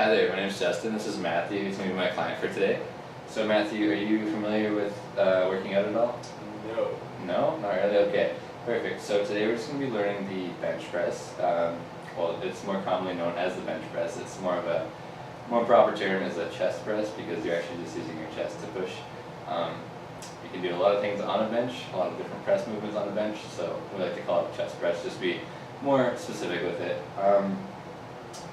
Hi there, my name is Justin. This is Matthew. He's going to be my client for today. So Matthew, are you familiar with working out at all? No. No? Not really? Okay. Perfect. So today we're just going to be learning the bench press. Well, it's more commonly known as the bench press. It's more of a more proper term is a chest press because you're actually just using your chest to push. You can do a lot of things on a bench, a lot of different press movements on a bench, so we like to call it chest press, just to be more specific with it.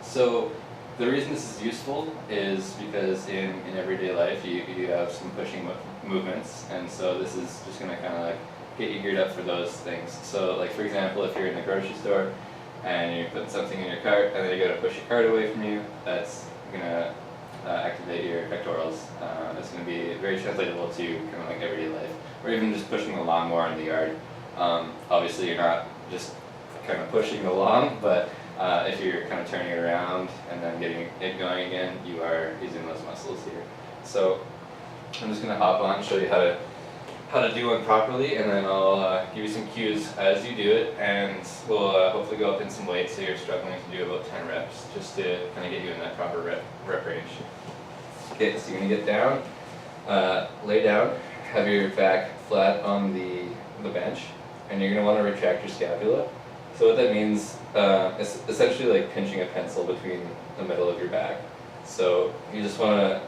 So the reason this is useful is because in everyday life you have some pushing movements, and so this is just going to kind of like get you geared up for those things. So like for example, if you're in the grocery store and you're putting something in your cart and then you got to push your cart away from you, that's going to activate your pectorals. It's going to be very translatable to kind of like everyday life, or even just pushing the lawnmower in the yard. Obviously you're not just kind of pushing the lawn, but if you're kind of turning it around and then getting it going again, you are using those muscles here. So I'm just going to hop on and show you how to do one properly, and then I'll give you some cues as you do it, and we'll hopefully go up in some weights so you're struggling to do about 10 reps, just to kind of get you in that proper rep range. Okay, so you're going to get down, lay down, have your back flat on the bench, and you're going to want to retract your scapula. So what that means is essentially like pinching a pencil between the middle of your back. So you just want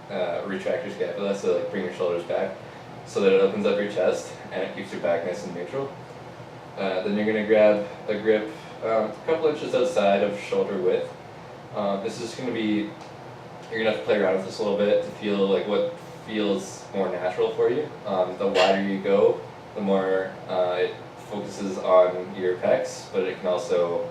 to retract your scapula, so like bring your shoulders back so that it opens up your chest and it keeps your back nice and neutral. Then you're going to grab a grip a couple inches outside of shoulder width. This is going to be, you're going to have to play around with this a little bit to feel like what feels more natural for you. The wider you go, the more it focuses on your pecs, but it can also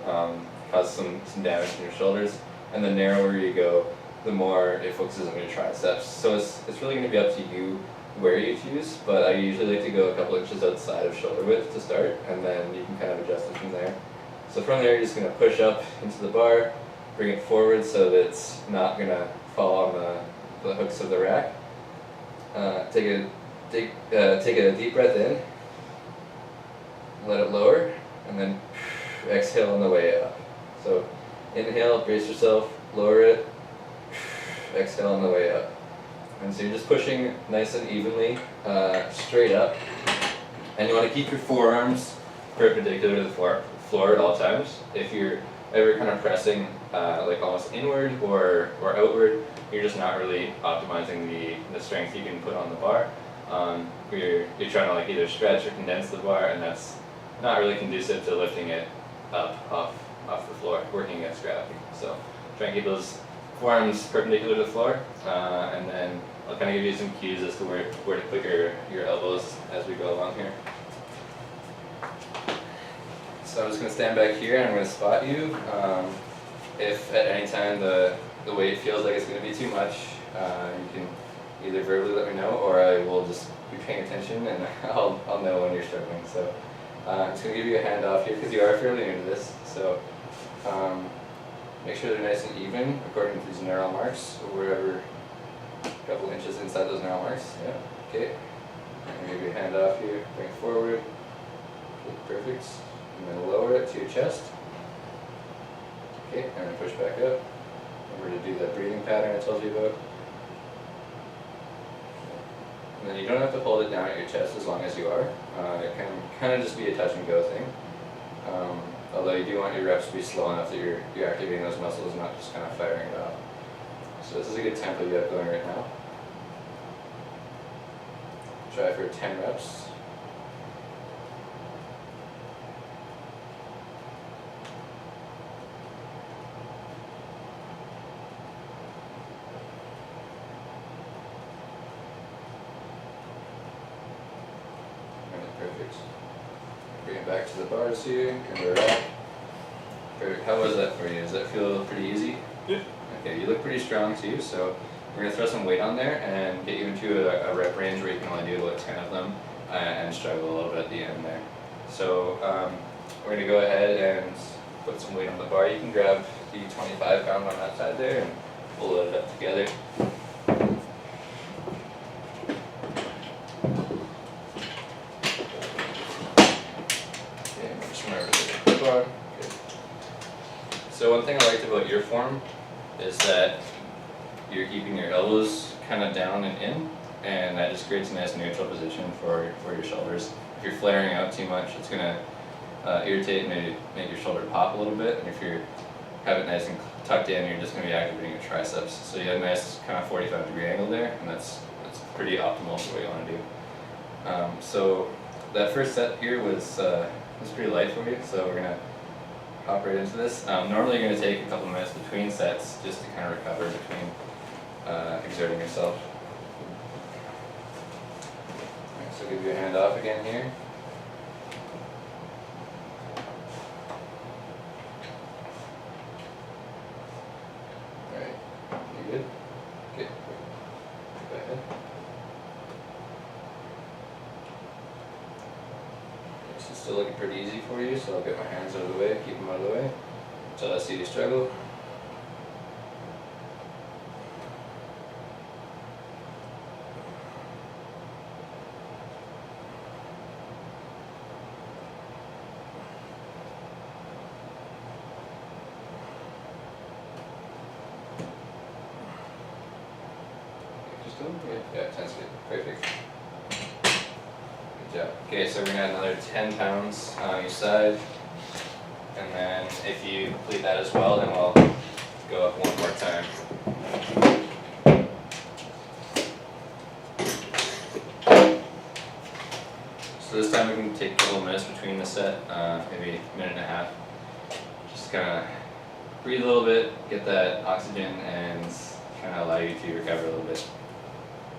cause some damage in your shoulders. And the narrower you go, the more it focuses on your triceps. So it's really going to be up to you where you choose, but I usually like to go a couple inches outside of shoulder width to start, and then you can kind of adjust it from there. So from there, you're just going to push up into the bar, bring it forward so that it's not going to fall on the hooks of the rack. Take a deep breath in, let it lower, and then exhale on the way up. So inhale, brace yourself, lower it, exhale on the way up. And so you're just pushing nice and evenly, straight up. And you want to keep your forearms perpendicular to the floor at all times. If you're ever kind of pressing like almost inward or outward, you're just not really optimizing the strength you can put on the bar. You're trying to like either stretch or condense the bar, and that's not really conducive to lifting it up off the floor, working against gravity. So try and keep those forearms perpendicular to the floor, and then I'll kind of give you some cues as to where to put your elbows as we go along here. So I'm just going to stand back here and I'm going to spot you. If at any time the weight feels like it's going to be too much, you can either verbally let me know, or I will just be paying attention and I'll know when you're struggling. So I'm just going to give you a hand off here because you are fairly new to this. So make sure they're nice and even according to these neural marks, or wherever, a couple inches inside those neural marks. Yeah, okay. I'm going to give you a hand off here, bring it forward. Okay, perfect. And then lower it to your chest. Okay, and then push back up. Remember to do that breathing pattern I told you about. And then you don't have to hold it down at your chest as long as you are. It can kind of just be a touch and go thing. Although you do want your reps to be slow enough that you're activating those muscles, not just kind of firing it off. So this is a good tempo you have going right now. Try for 10 reps. Perfect. Bring it back to the bars here, and we're up. Perfect. How was that for you? Does that feel pretty easy? Yeah. Okay, you look pretty strong too, so we're going to throw some weight on there and get you into a rep range where you can only do about 10 of them and struggle a little bit at the end there. So we're going to go ahead and put some weight on the bar. You can grab the 25 pound on that side there and pull it up together. So one thing I liked about your form is that you're keeping your elbows kind of down and in, and that just creates a nice neutral position for your shoulders. If you're flaring out too much, it's going to irritate and maybe make your shoulder pop a little bit, and if you have it nice and tucked in, you're just going to be activating your triceps. So you have a nice kind of 45-degree angle there, and that's pretty optimal for what you want to do. So that first set here was pretty light for you, so we're going to hop right into this. Normally you're going to take a couple minutes between sets just to kind of recover between exerting yourself. Right, so give your hand off again here. Alright, you good? Good. Go ahead. This is still looking pretty easy for you, so I'll get my hands out of the way, keep them out of the way until I see you struggle. Yeah, 10's good. Perfect. Good job. Okay, so we're going to add another 10 pounds on each side. And then if you complete that as well, then we'll go up one more time. So this time we can take a couple minutes between the set, maybe a minute and a half. Just kind of breathe a little bit, get that oxygen, and kind of allow you to recover a little bit.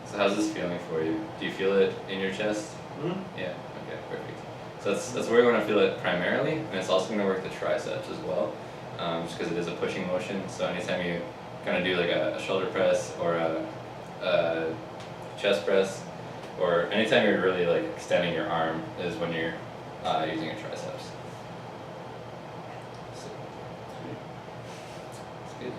So how's this feeling for you? Do you feel it in your chest? Mm-hmm. Yeah, okay, perfect. So that's where we're going to feel it primarily, and it's also going to work the triceps as well, just because it is a pushing motion. So anytime you kind of do like a shoulder press or a chest press, or anytime you're really like extending your arm is when you're using your triceps. So, that's good.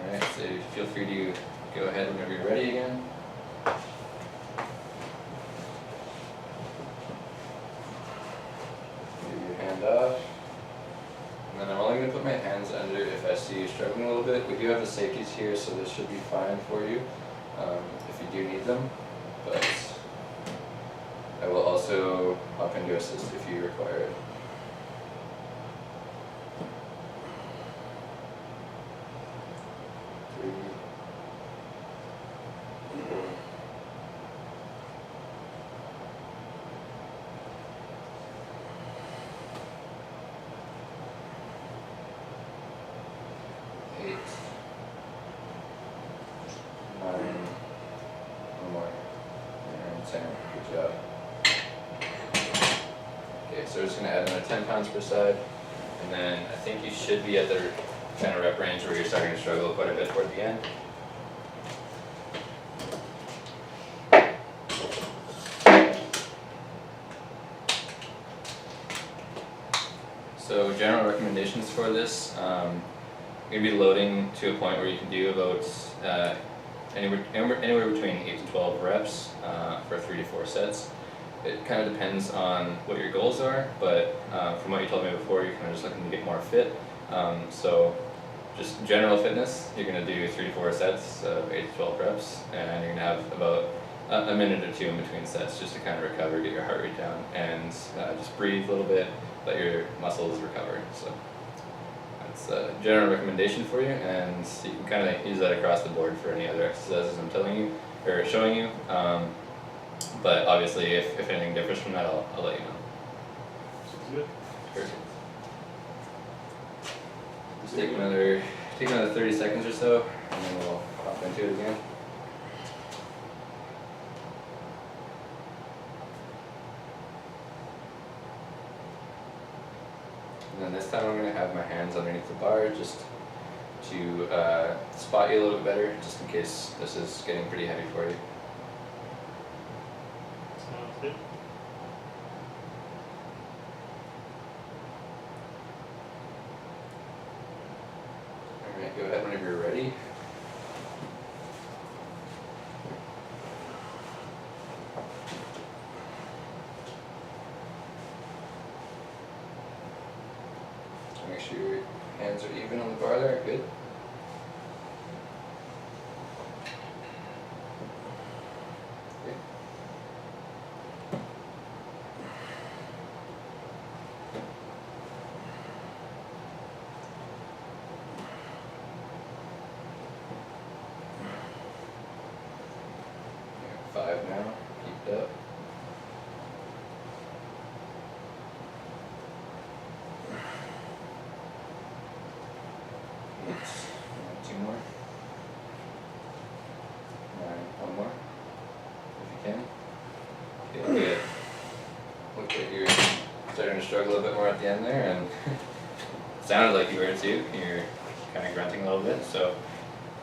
Alright, so feel free to go ahead whenever you're ready again. Leave your hand off. And then I'm only going to put my hands under if I see you struggling a little bit. We do have the safeties here, so this should be fine for you if you do need them. But I will also hop in to assist if you require it. Good job. Okay, so we're just going to add another 10 pounds per side, and then I think you should be at the kind of rep range where you're starting to struggle quite a bit toward the end. So general recommendations for this, you're going to be loading to a point where you can do about anywhere between 8 to 12 reps for 3 to 4 sets. It kind of depends on what your goals are, but from what you told me before, you're kind of just looking to get more fit. So just general fitness, you're going to do 3 to 4 sets of 8 to 12 reps, and you're going to have about a minute or two in between sets just to kind of recover, get your heart rate down, and just breathe a little bit, let your muscles recover. So that's a general recommendation for you, and you can kind of use that across the board for any other exercises I'm telling you or showing you. But obviously, if anything differs from that, I'll let you know. Sounds good. Perfect. Just take another 30 seconds or so, and then we'll hop into it again. And then this time I'm going to have my hands underneath the bar just to spot you a little bit better, just in case this is getting pretty heavy for you. Sounds good. Alright, go ahead whenever you're ready. Make sure Hands are even on the bar there, good. Okay. You're at 5 now, keep it up. Two more. 9, one more. If you can. Okay, good. Look like you're starting to struggle a bit more at the end there, and sounded like you were too. You're kind of grunting a little bit, so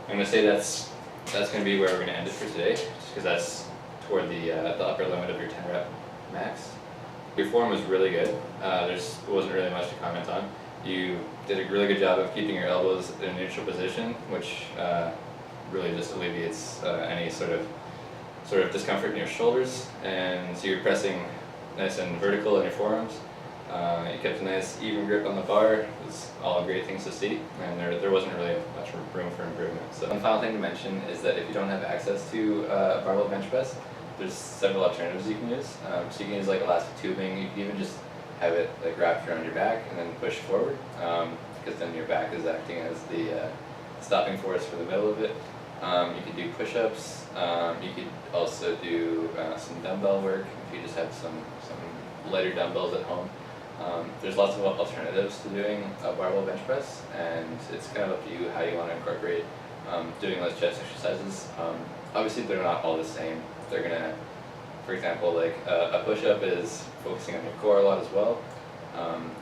I'm gonna say that's gonna be where we're gonna end it for today, just because that's toward the upper limit of your 10 rep max. Your form was really good. There wasn't really much to comment on. You did a really good job of keeping your elbows in a neutral position, which really just alleviates any sort of discomfort in your shoulders. And so you're pressing nice and vertical in your forearms. You kept a nice even grip on the bar. It was all great things to see, and there wasn't really much room for improvement. So one final thing to mention is that if you don't have access to a barbell bench press, there's several alternatives you can use. So you can use like elastic tubing. You can even just have it like wrapped around your back and then push forward, because then your back is acting as the stopping force for the middle of it. You could do push-ups. You could also do some dumbbell work if you just have some lighter dumbbells at home. There's lots of alternatives to doing a barbell bench press, and it's kind of up to you how you want to incorporate doing those chest exercises. Obviously, they're not all the same. They're gonna, for example, like a push-up is focusing on your core a lot as well.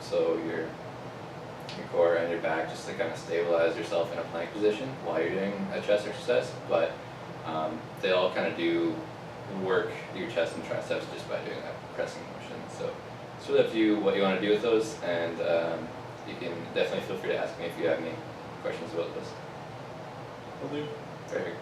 So your core and your back just to kind of stabilize yourself in a plank position while you're doing a chest exercise. But they all kind of do work your chest and triceps just by doing that pressing motion. So it's really up to you what you want to do with those, and you can definitely feel free to ask me if you have any questions about those. Will do. Perfect.